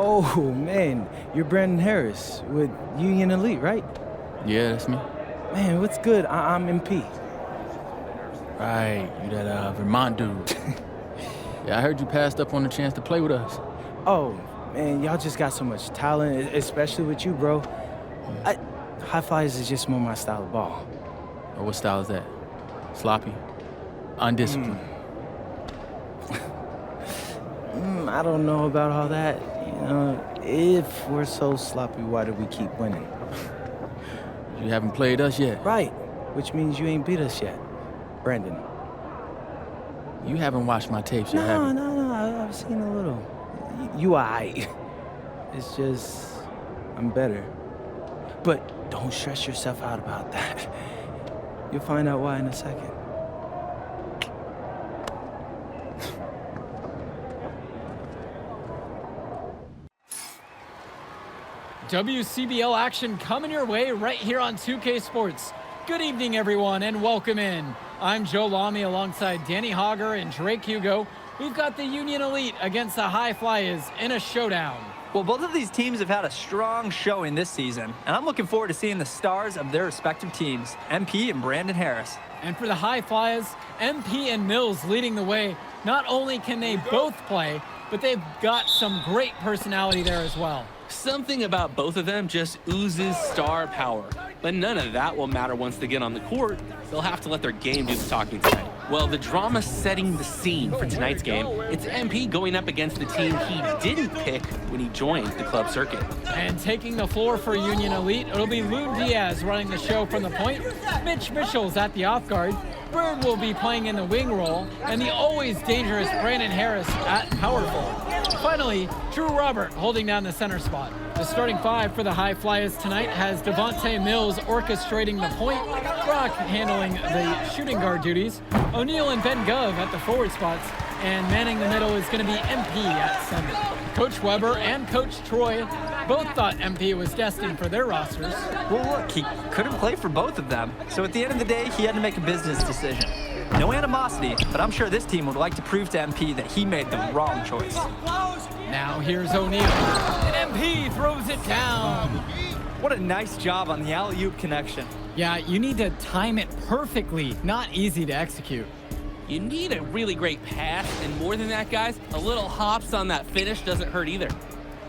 Oh, man, you're Brandon Harris with Union Elite, right? Yeah, that's me. Man, what's good? I'm MP. Right, you that Vermont dude. Yeah, I heard you passed up on the chance to play with us. Oh, man, y'all just got so much talent, especially with you, bro. High flyers is just more my style of ball. Or what style is that? Sloppy? Undisciplined? I don't know about all that. You know, if we're so sloppy, why do we keep winning? You haven't played us yet. Right, which means you ain't beat us yet, Brandon. You haven't watched my tapes yet, have you? No, I've seen a little. You aight. It's just, I'm better. But don't stress yourself out about that. You'll find out why in a second. WCBL action coming your way right here on 2K Sports. Good evening, everyone, and welcome in. I'm Joe Lamy alongside Danny Hogger and Drake Hugo. We've got the Union Elite against the High Flyers in a showdown. Well, both of these teams have had a strong showing this season, and I'm looking forward to seeing the stars of their respective teams, MP and Brandon Harris. And for the High Flyers, MP and Mills leading the way. Not only can they both play, but they've got some great personality there as well. Something about both of them just oozes star power. But none of that will matter once they get on the court. They'll have to let their game do the talking tonight. Well, the drama setting the scene for tonight's game, it's MP going up against the team he didn't pick when he joined the club circuit. And taking the floor for Union Elite, it'll be Lou Diaz running the show from the point. Mitch Mitchell's at the off guard. Bird will be playing in the wing role, and the always dangerous Brandon Harris at power forward. Finally, Drew Robert holding down the center spot. The starting five for the High Flyers tonight has Devontae Mills orchestrating the point, Brock handling the shooting guard duties, O'Neill and Ben Gov at the forward spots, and manning the middle is going to be MP at center. Coach Weber and Coach Troy both thought MP was destined for their rosters. Well, look, he couldn't play for both of them, so at the end of the day, he had to make a business decision. No animosity, but I'm sure this team would like to prove to MP that he made the wrong choice. Now here's O'Neill, and MP throws it down. What a nice job on the alley-oop connection. Yeah, you need to time it perfectly. Not easy to execute. You need a really great pass, and more than that, guys, a little hops on that finish doesn't hurt either.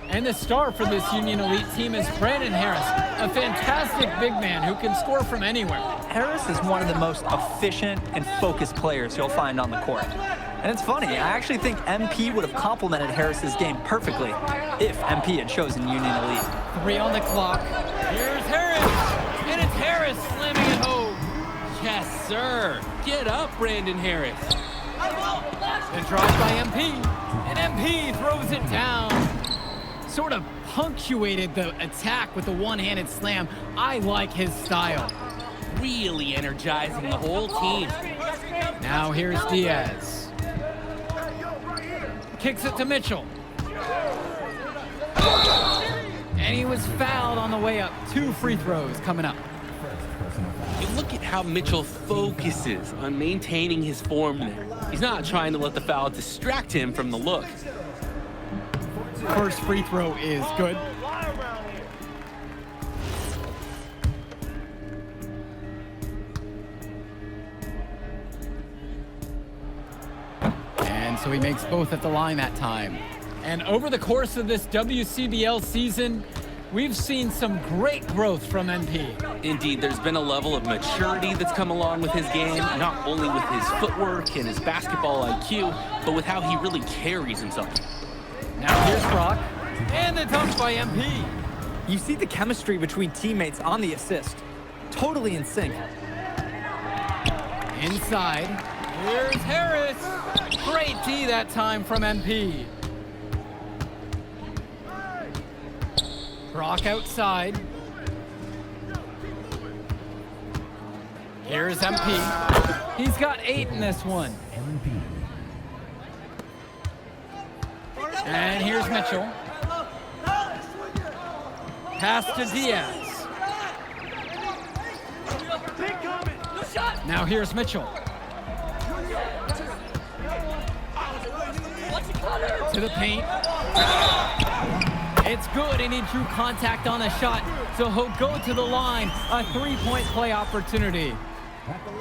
And the star for this Union Elite team is Brandon Harris, a fantastic big man who can score from anywhere. Harris is one of the most efficient and focused players you'll find on the court. And it's funny, I actually think MP would have complemented Harris's game perfectly if MP had chosen Union Elite. 3 on the clock. Here's Harris, and it's Harris slamming it home. Yes, sir. Get up, Brandon Harris. The drop by MP, and MP throws it down. Sort of punctuated the attack with a one-handed slam. I like his style. Really energizing the whole team. Now here's Diaz. Kicks it to Mitchell. And he was fouled on the way up. 2 free throws coming up. You look at how Mitchell focuses on maintaining his form there. He's not trying to let the foul distract him from the look. First free throw is good. And so he makes both at the line that time. And over the course of this WCBL season, we've seen some great growth from MP. Indeed, there's been a level of maturity that's come along with his game, not only with his footwork and his basketball IQ, but with how he really carries himself. Now here's Brock, and the dunk by MP. You see the chemistry between teammates on the assist. Totally in sync. Inside, here's Harris. Great D that time from MP. Brock outside. Here's MP. He's got 8 in this one. And here's Mitchell. Pass to Diaz. Now here's Mitchell. To the paint. It's good, and he drew contact on the shot, so he'll go to the line. A three-point play opportunity.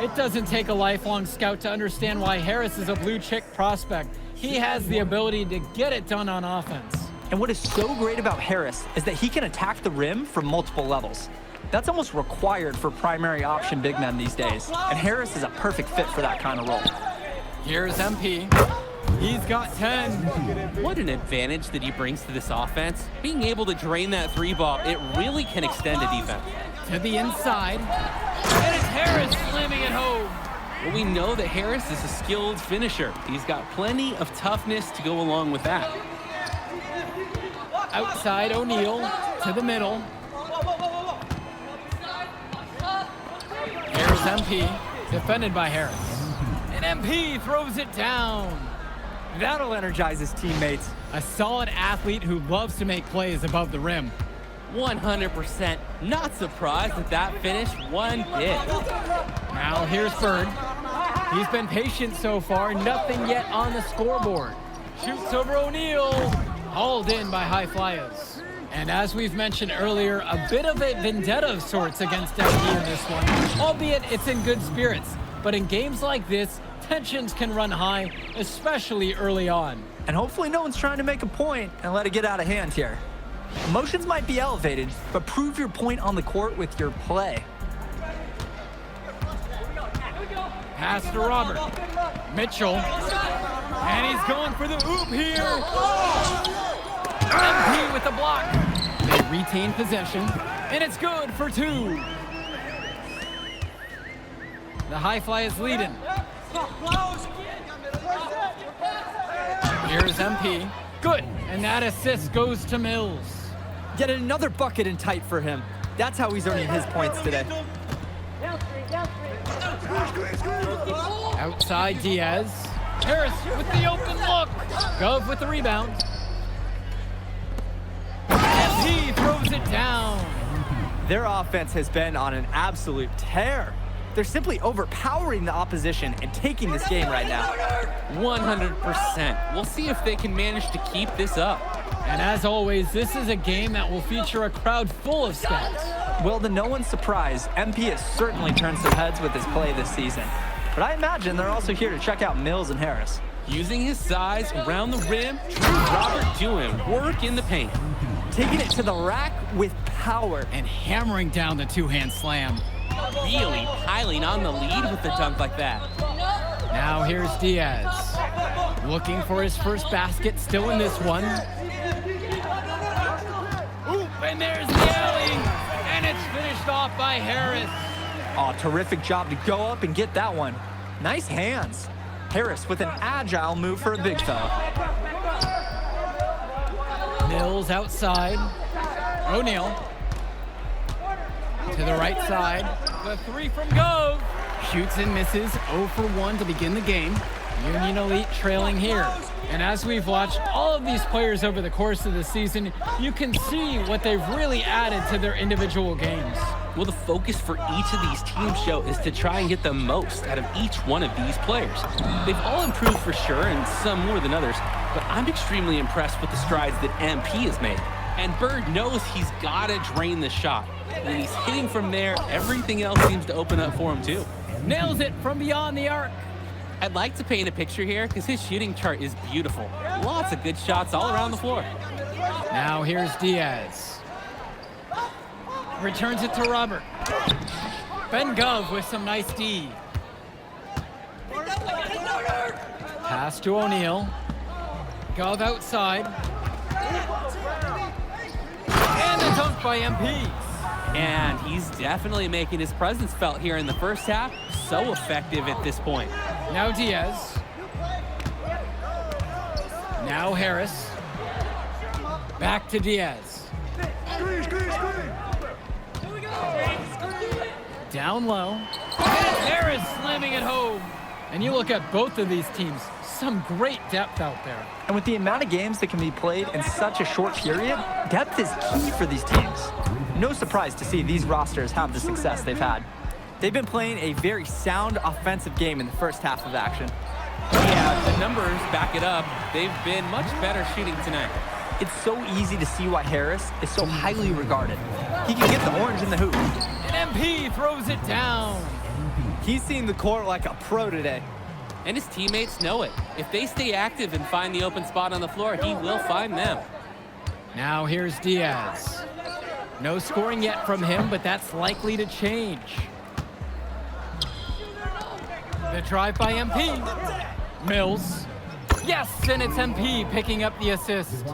It doesn't take a lifelong scout to understand why Harris is a blue-chip prospect. He has the ability to get it done on offense. And what is so great about Harris is that he can attack the rim from multiple levels. That's almost required for primary option big men these days, and Harris is a perfect fit for that kind of role. Here's MP. He's got 10. What an advantage that he brings to this offense. Being able to drain that three ball, it really can extend a defense. To the inside, and it's Harris slamming it home. Well, we know that Harris is a skilled finisher. He's got plenty of toughness to go along with that. Outside O'Neill to the middle. Here's MP, defended by Harris. And MP throws it down. That'll energize his teammates. A solid athlete who loves to make plays above the rim. 100%. Not surprised at that finish one bit. Now here's Bird. He's been patient so far, nothing yet on the scoreboard. Shoots over O'Neill, hauled in by high flyers. And as we've mentioned earlier, a bit of a vendetta of sorts against MP in this one, albeit it's in good spirits. But in games like this, tensions can run high, especially early on. And hopefully no one's trying to make a point and let it get out of hand here. Emotions might be elevated, but prove your point on the court with your play. Pass to Robert. Mitchell. And he's going for the oop here. MP with the block. They retain possession, and it's good for 2. The high fly is leading. Here's MP. Good, and that assist goes to Mills. Get another bucket and tight for him. That's how he's earning his points today. Outside Diaz. Harris with the open look. Gov with the rebound. MP throws it down. Their offense has been on an absolute tear. They're simply overpowering the opposition and taking this game right now. 100%. We'll see if they can manage to keep this up. And as always, this is a game that will feature a crowd full of scouts. Well, to no one's surprise, MP has certainly turned some heads with his play this season. But I imagine they're also here to check out Mills and Harris. Using his size around the rim, true Robert doing work in the paint. Taking it to the rack with power. And hammering down the two-hand slam. Really piling on the lead with the dunk like that. Now here's Diaz. Looking for his first basket, still in this one. Ooh, and there's the alley. And it's finished off by Harris. Oh, terrific job to go up and get that one. Nice hands. Harris with an agile move for a big fella. Mills outside. O'Neill. To the right side. The 3 from Gove. Shoots and misses. 0 for 1 to begin the game. Union Elite trailing here. And as we've watched all of these players over the course of the season, you can see what they've really added to their individual games. Well, the focus for each of these teams show is to try and get the most out of each one of these players. They've all improved for sure, and some more than others, but I'm extremely impressed with the strides that MP has made. And Bird knows he's got to drain the shot. When he's hitting from there, everything else seems to open up for him too. Nails it from beyond the arc. I'd like to paint a picture here because his shooting chart is beautiful. Lots of good shots all around the floor. Now here's Diaz. Returns it to Robert. Ben Gov with some nice D. Pass to O'Neill. Gov outside. And the dunk by MP. And he's definitely making his presence felt here in the first half. So effective at this point. Now Diaz. Now Harris. Back to Diaz. Down low. And it's Harris slamming it home. And you look at both of these teams, some great depth out there. And with the amount of games that can be played in such a short period, depth is key for these teams. No surprise to see these rosters have the success they've had. They've been playing a very sound offensive game in the first half of action. Yeah, the numbers back it up. They've been much better shooting tonight. It's so easy to see why Harris is so highly regarded. He can get the orange in the hoop. And MP throws it down. He's seeing the court like a pro today. And his teammates know it. If they stay active and find the open spot on the floor, he will find them. Now here's Diaz. No scoring yet from him, but that's likely to change. The drive by MP. Mills. Yes, and it's MP picking up the assist.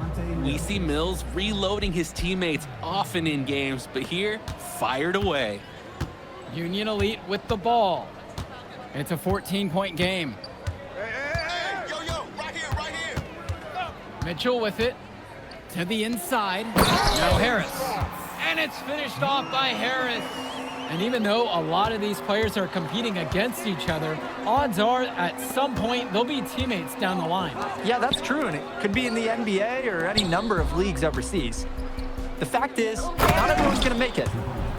We see Mills reloading his teammates often in games, but here, fired away. Union Elite with the ball. It's a 14-point game. Hey, yo, right here. Mitchell with it to the inside. Now Harris. And it's finished off by Harris. And even though a lot of these players are competing against each other, odds are at some point they'll be teammates down the line. Yeah, that's true, and it could be in the NBA or any number of leagues overseas. The fact is, not everyone's gonna make it,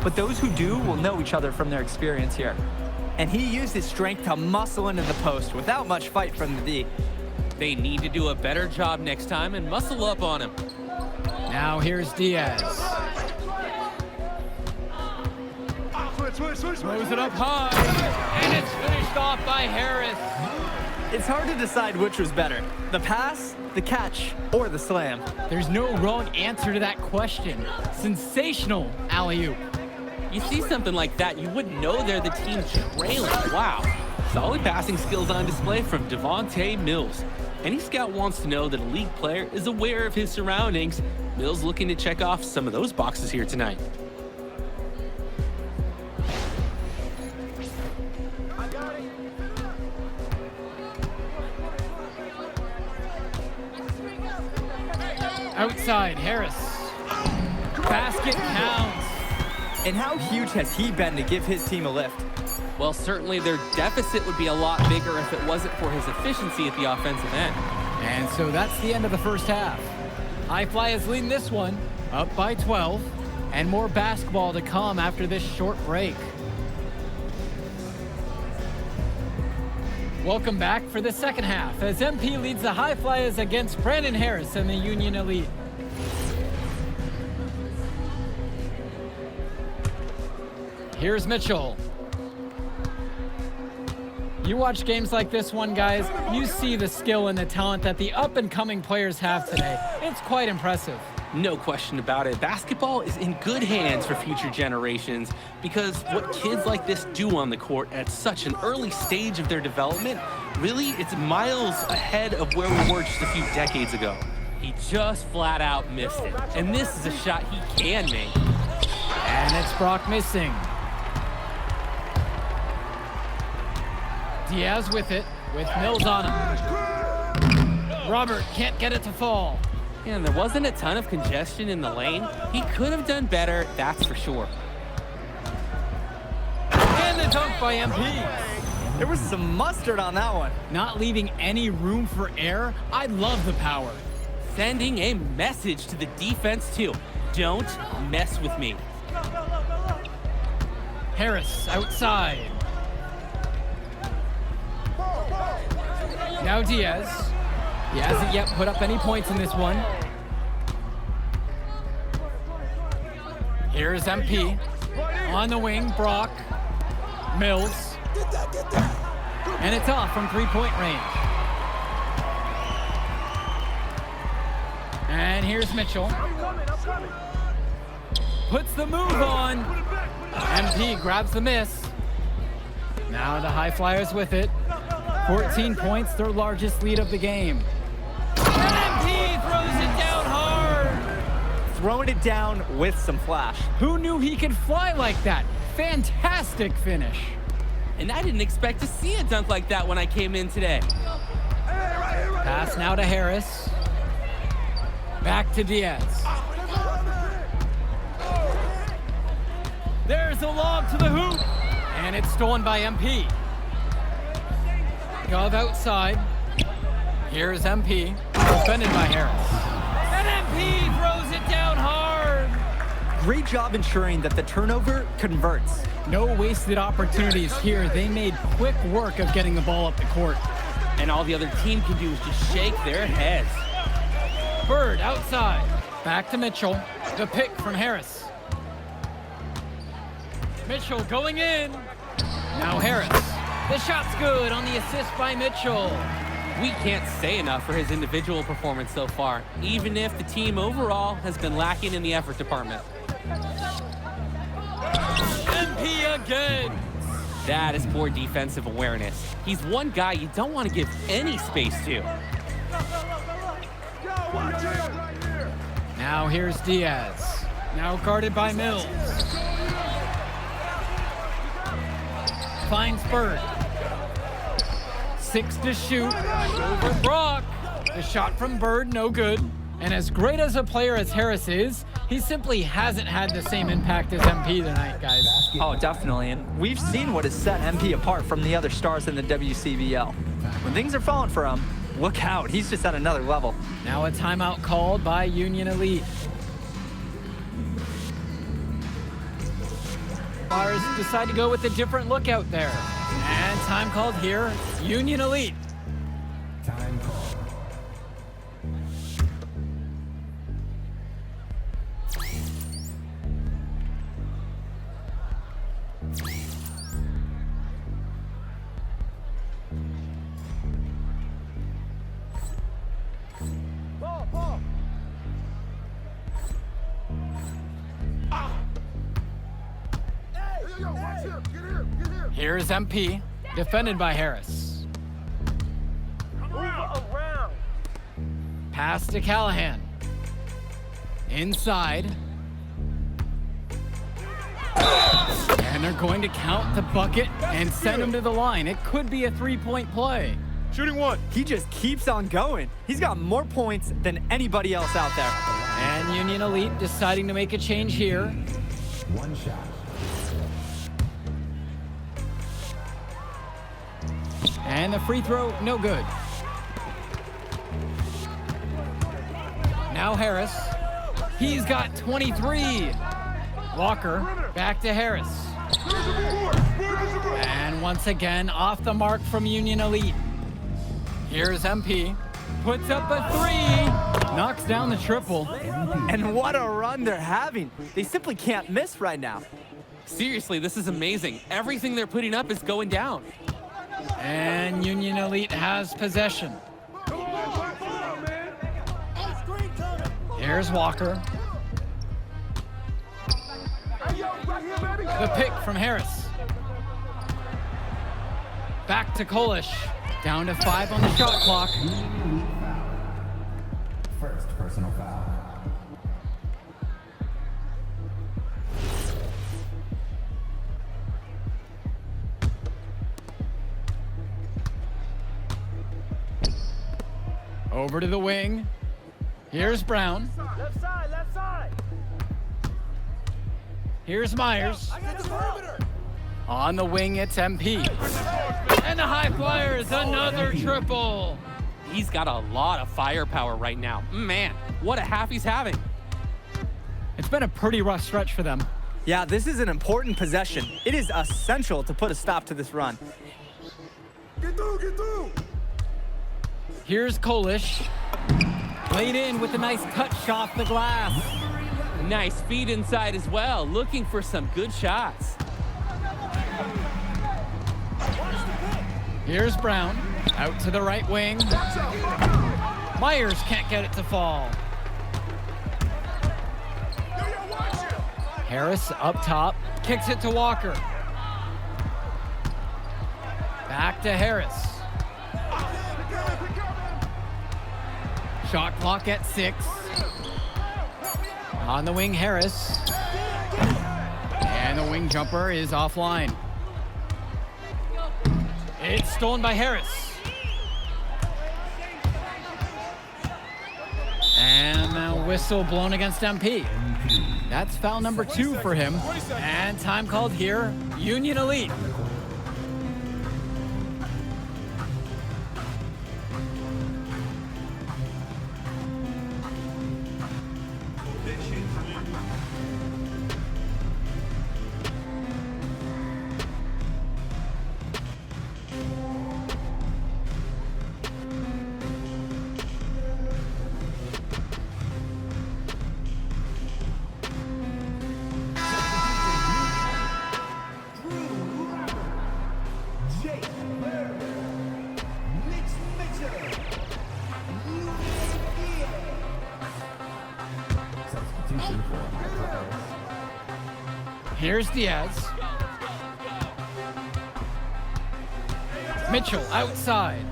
but those who do will know each other from their experience here. And he used his strength to muscle into the post without much fight from the D. They need to do a better job next time and muscle up on him. Now here's Diaz. Throws it up high, and it's finished off by Harris. It's hard to decide which was better, the pass, the catch, or the slam. There's no wrong answer to that question. Sensational alley-oop. You see something like that, you wouldn't know they're the team trailing. Wow. Solid passing skills on display from Devontae Mills. Any scout wants to know that a league player is aware of his surroundings. Mills looking to check off some of those boxes here tonight. Outside, Harris. Basket counts. And how huge has he been to give his team a lift? Well, certainly their deficit would be a lot bigger if it wasn't for his efficiency at the offensive end. And so that's the end of the first half. High Fly is leading this one, up by 12, and more basketball to come after this short break. Welcome back for the second half as MP leads the High Flyers against Brandon Harris and the Union Elite. Here's Mitchell. You watch games like this one, guys, you see the skill and the talent that the up-and-coming players have today. It's quite impressive. No question about it. Basketball is in good hands for future generations because what kids like this do on the court at such an early stage of their development, really, it's miles ahead of where we were just a few decades ago. He just flat out missed it. And this is a shot he can make. And it's Brock missing. Diaz with it, with Mills on him. Robert can't get it to fall. And there wasn't a ton of congestion in the lane. He could have done better, that's for sure. And the dunk by MP. There was some mustard on that one. Not leaving any room for error. I love the power. Sending a message to the defense too. Don't mess with me. Harris outside. Now Diaz. He hasn't yet put up any points in this one. Here's MP. On the wing, Brock. Mills. And it's off from three-point range. And here's Mitchell. Puts the move on. MP grabs the miss. Now the High Flyers with it. 14 points, their largest lead of the game. And MP throws it down hard. Throwing it down with some flash. Who knew he could fly like that? Fantastic finish. And I didn't expect to see a dunk like that when I came in today. Pass now to Harris. Back to Diaz. There's a lob to the hoop. And it's stolen by MP. Gov outside. Here's MP. Defended by Harris. And MP throws it down hard. Great job ensuring that the turnover converts. No wasted opportunities here. They made quick work of getting the ball up the court. And all the other team can do is just shake their heads. Bird outside. Back to Mitchell. The pick from Harris. Mitchell going in. Now Harris. The shot's good on the assist by Mitchell. We can't say enough for his individual performance so far, even if the team overall has been lacking in the effort department. MP again. That is poor defensive awareness. He's one guy you don't want to give any space to. Now here's Diaz. Now guarded by Mills. Finds Bird. 6 to shoot. Over Brock. The shot from Bird, no good. And as great as a player as Harris is, he simply hasn't had the same impact as MP tonight, guys. Oh, definitely. And we've seen what has set MP apart from the other stars in the WCBL. When things are falling for him, look out. He's just at another level. Now a timeout called by Union Elite. Stars decide to go with a different look out there. And time called here, Union Elite. Time call. Here's MP, defended by Harris. Pass to Callahan. Inside. And they're going to count the bucket and send him to the line. It could be a three-point play. Shooting one. He just keeps on going. He's got more points than anybody else out there. And Union Elite deciding to make a change here. One shot. And the free throw, no good. Now Harris. He's got 23. Walker, back to Harris. And once again, off the mark from Union Elite. Here's MP. Puts up a three. Knocks down the triple. And what a run they're having. They simply can't miss right now. Seriously, this is amazing. Everything they're putting up is going down. And Union Elite has possession. Here's Walker. The pick from Harris. Back to Kolish. Down to 5 on the shot clock. First personal foul. Over to the wing. Here's Brown. Left side, left side. Here's Myers. On the wing, it's MP. And the high flyers, another triple. He's got a lot of firepower right now. Man, what a half he's having. It's been a pretty rough stretch for them. Yeah, this is an important possession. It is essential to put a stop to this run. Get through, get through. Here's Kolish. Laid in with a nice touch off the glass. Nice feed inside as well, looking for some good shots. Here's Brown. Out to the right wing. Myers can't get it to fall. Harris up top. Kicks it to Walker. Back to Harris. Shot clock at 6. On the wing, Harris. And the wing jumper is offline. It's stolen by Harris. And a whistle blown against MP. That's foul number 2 for him. And time called here, Union Elite. Here's Diaz. Mitchell outside.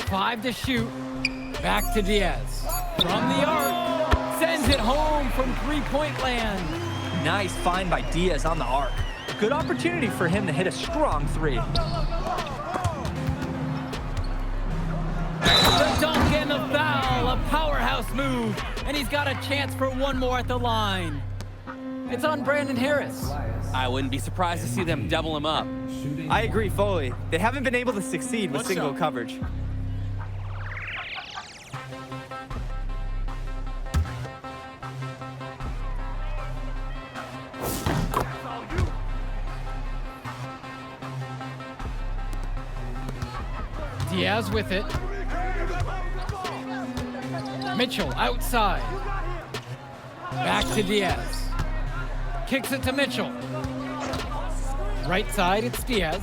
5 to shoot. Back to Diaz. From the arc. Sends it home from three-point land. Nice find by Diaz on the arc. Good opportunity for him to hit a strong three. The dunk and the foul, a powerhouse move, and he's got a chance for one more at the line. It's on Brandon Harris. I wouldn't be surprised to see them double him up. I agree fully. They haven't been able to succeed with single coverage. Diaz with it. Mitchell outside. Back to Diaz. Kicks it to Mitchell. Right side, it's Diaz.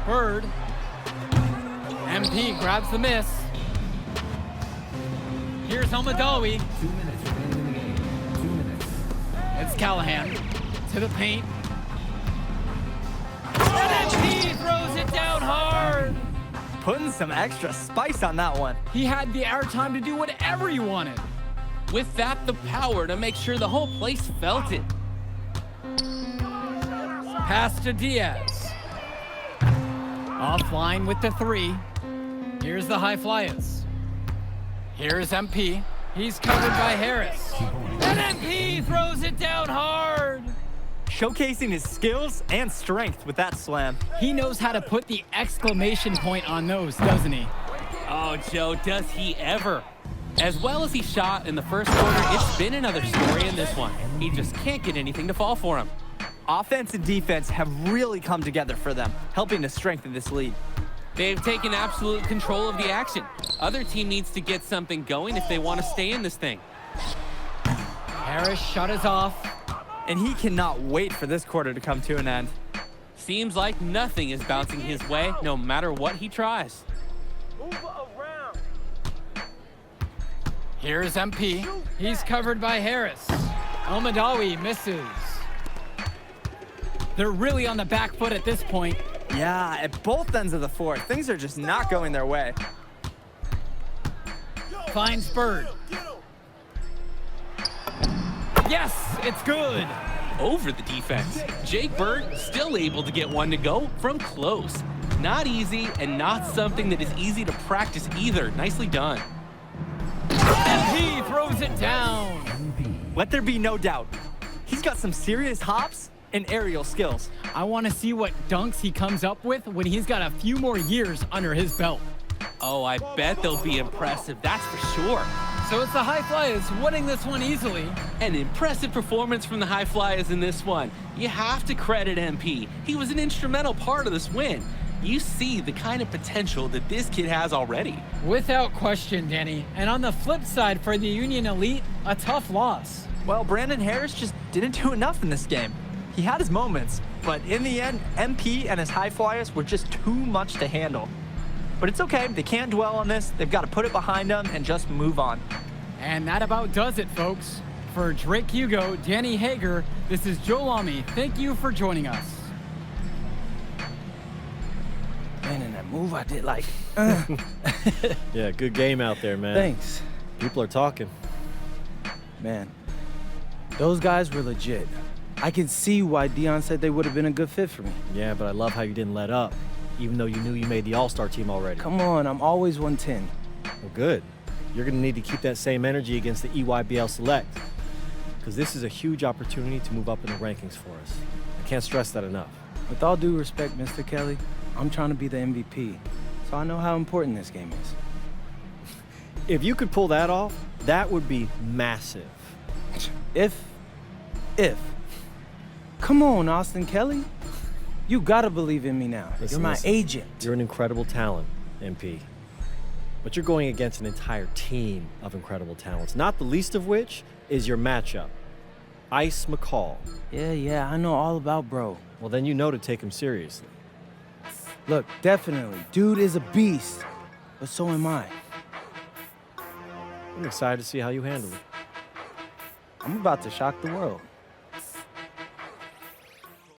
Bird. MP grabs the miss. Here's Almadawi. 2 minutes remaining in the game. 2 minutes. It's Callahan. To the paint. And MP throws it down hard. Putting some extra spice on that one. He had the airtime to do whatever he wanted. With that, the power to make sure the whole place felt it. Pass to Diaz. Offline with the 3. Here's the high flyers. Here's MP. He's covered by Harris. And MP throws it down hard. Showcasing his skills and strength with that slam. He knows how to put the exclamation point on those, doesn't he? Oh, Joe, does he ever? As well as he shot in the first quarter, it's been another story in this one. He just can't get anything to fall for him. Offense and defense have really come together for them, helping to strengthen this lead. They've taken absolute control of the action. Other team needs to get something going if they want to stay in this thing. Harris shot is off. And he cannot wait for this quarter to come to an end. Seems like nothing is bouncing his way, no matter what he tries. Move around. Here's MP. He's covered by Harris. Almadawi misses. They're really on the back foot at this point. Yeah, at both ends of the floor, things are just not going their way. Finds Bird. Yes, it's good. Over the defense. Jake Bird still able to get one to go from close. Not easy and not something that is easy to practice either. Nicely done. MP throws it down. Let there be no doubt. He's got some serious hops and aerial skills. I want to see what dunks he comes up with when he's got a few more years under his belt. Oh, I bet they'll be impressive, that's for sure. So it's the High Flyers winning this one easily. An impressive performance from the High Flyers in this one. You have to credit MP. He was an instrumental part of this win. You see the kind of potential that this kid has already. Without question, Danny. And on the flip side for the Union Elite, a tough loss. Well, Brandon Harris just didn't do enough in this game. He had his moments, but in the end, MP and his High Flyers were just too much to handle. But it's okay, they can't dwell on this. They've got to put it behind them and just move on. And that about does it, folks. For Drake Hugo, Danny Hager, this is Joe Lamy. Thank you for joining us. Man, in that move I did like, Yeah, good game out there, man. Thanks. People are talking. Man, those guys were legit. I can see why Dion said they would have been a good fit for me. Yeah, but I love how you didn't let up, even though you knew you made the All-Star team already. Come on, I'm always 110. Well, good. You're going to need to keep that same energy against the EYBL Select, because this is a huge opportunity to move up in the rankings for us. I can't stress that enough. With all due respect, Mr. Kelly, I'm trying to be the MVP, so I know how important this game is. If you could pull that off, that would be massive. If. Come on, Austin Kelly. You gotta believe in me now. Listen, You're my listen. agent. You're an incredible talent, MP. But you're going against an entire team of incredible talents, not the least of which is your matchup, Ice McCall. Yeah, I know all about bro. Well, then you know to take him seriously. Look, definitely, dude is a beast, but so am I. I'm excited to see how you handle it. I'm about to shock the world.